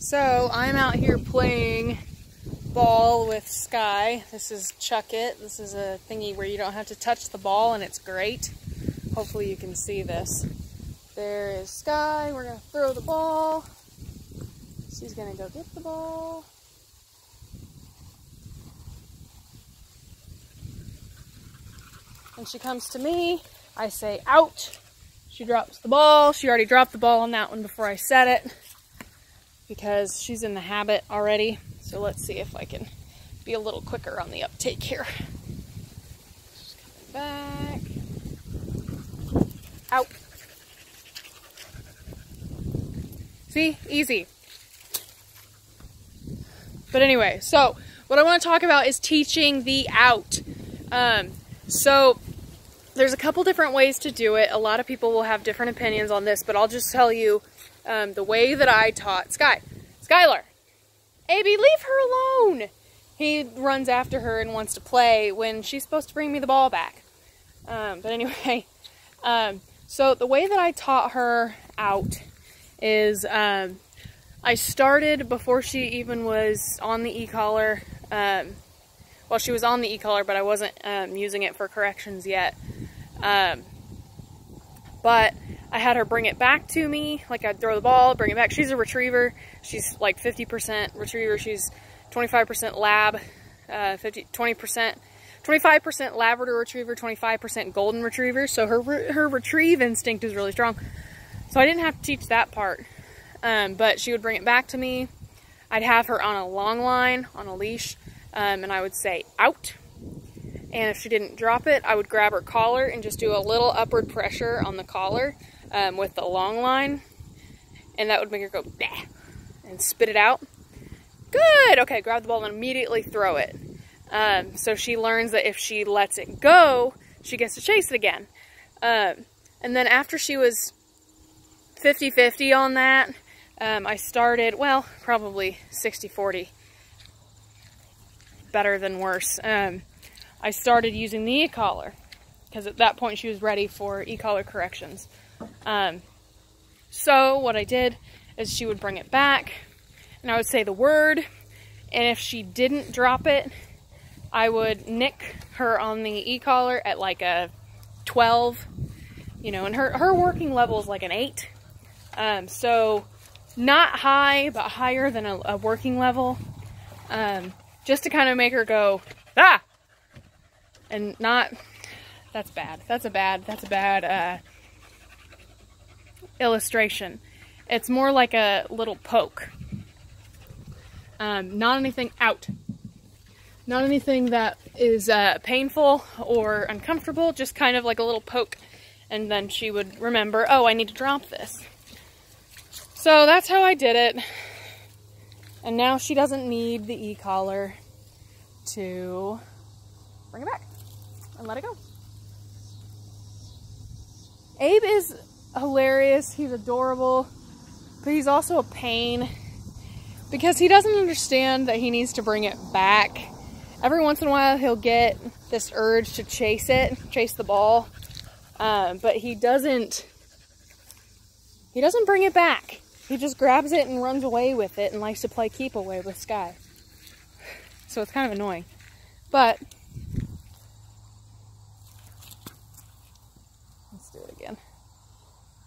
So I'm out here playing ball with Sky. This is Chuck It. This is a thingy where you don't have to touch the ball and it's great. Hopefully you can see this. There is Sky. We're going to throw the ball. She's going to go get the ball. When she comes to me, I say out. She drops the ball. She already dropped the ball on that one before I set it, because she's in the habit already. So let's see if I can be a little quicker on the uptake here. Just coming back. Out. See? Easy. But anyway, so what I want to talk about is teaching the out. So there's a couple different ways to do it. A lot of people will have different opinions on this, but I'll just tell you the way that I taught Sky. Skylar, Abby, leave her alone. He runs after her and wants to play when she's supposed to bring me the ball back. But anyway, so the way that I taught her out is I started before she even was on the e-collar. Well, she was on the e-collar, but I wasn't using it for corrections yet. But I had her bring it back to me. Like, I'd throw the ball, bring it back. She's a retriever. She's like 50% retriever. She's 25% lab, 25% Labrador retriever, 25% golden retriever. So her retrieve instinct is really strong. So I didn't have to teach that part. But she would bring it back to me. I'd have her on a long line, on a leash, and I would say out. And if she didn't drop it, I would grab her collar and just do a little upward pressure on the collar with the long line. And that would make her go, bah, and spit it out. Good! Okay, grab the ball and immediately throw it. So she learns that if she lets it go, she gets to chase it again. And then after she was 50-50 on that, I started, well, probably 60-40. Better than worse. I started using the e-collar, because at that point she was ready for e-collar corrections. So what I did is she would bring it back, and I would say the word, and if she didn't drop it, I would nick her on the e-collar at like a 12, you know, and her working level is like an 8. So not high, but higher than a working level, just to kind of make her go, ah! And not, that's bad. That's a bad illustration. It's more like a little poke. Not anything out. Not anything that is painful or uncomfortable, just kind of like a little poke. And then she would remember, oh, I need to drop this. So that's how I did it. And now she doesn't need the e-collar to bring it back and let it go. Abe is hilarious. He's adorable, but he's also a pain because he doesn't understand that he needs to bring it back. Every once in a while he'll get this urge to chase the ball, but he doesn't bring it back. He just grabs it and runs away with it and likes to play keep away with Sky. So it's kind of annoying. But let's do it again.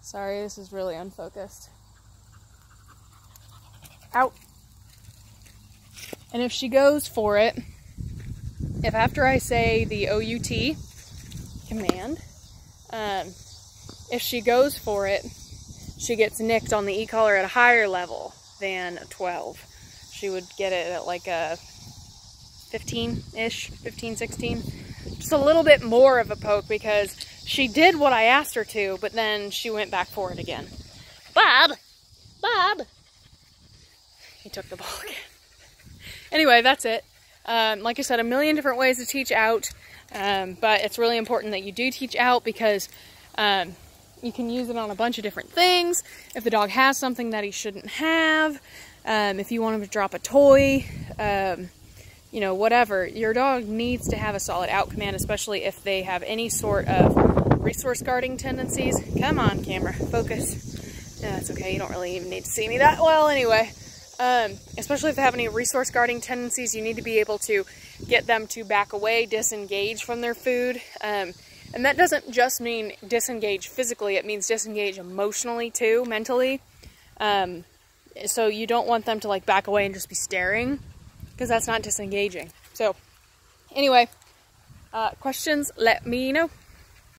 Sorry, this is really unfocused. Out. And if she goes for it, if after I say the OUT command, if she goes for it, she gets nicked on the e-collar at a higher level than a 12. She would get it at like a 15-ish, 15, 16. Just a little bit more of a poke because she did what I asked her to, but then she went back for it again. Bob! Bob! He took the ball again. Anyway, that's it. Like I said, a million different ways to teach out, but it's really important that you do teach out because you can use it on a bunch of different things. If the dog has something that he shouldn't have, if you want him to drop a toy, you know, whatever. Your dog needs to have a solid out command, especially if they have any sort of resource guarding tendencies. Come on, camera, focus. No, it's okay, you don't really even need to see me that well anyway. Especially if they have any resource guarding tendencies, you need to be able to get them to back away, disengage from their food. And that doesn't just mean disengage physically, it means disengage emotionally too, mentally. So you don't want them to like back away and just be staring, because that's not disengaging. So anyway, questions, let me know.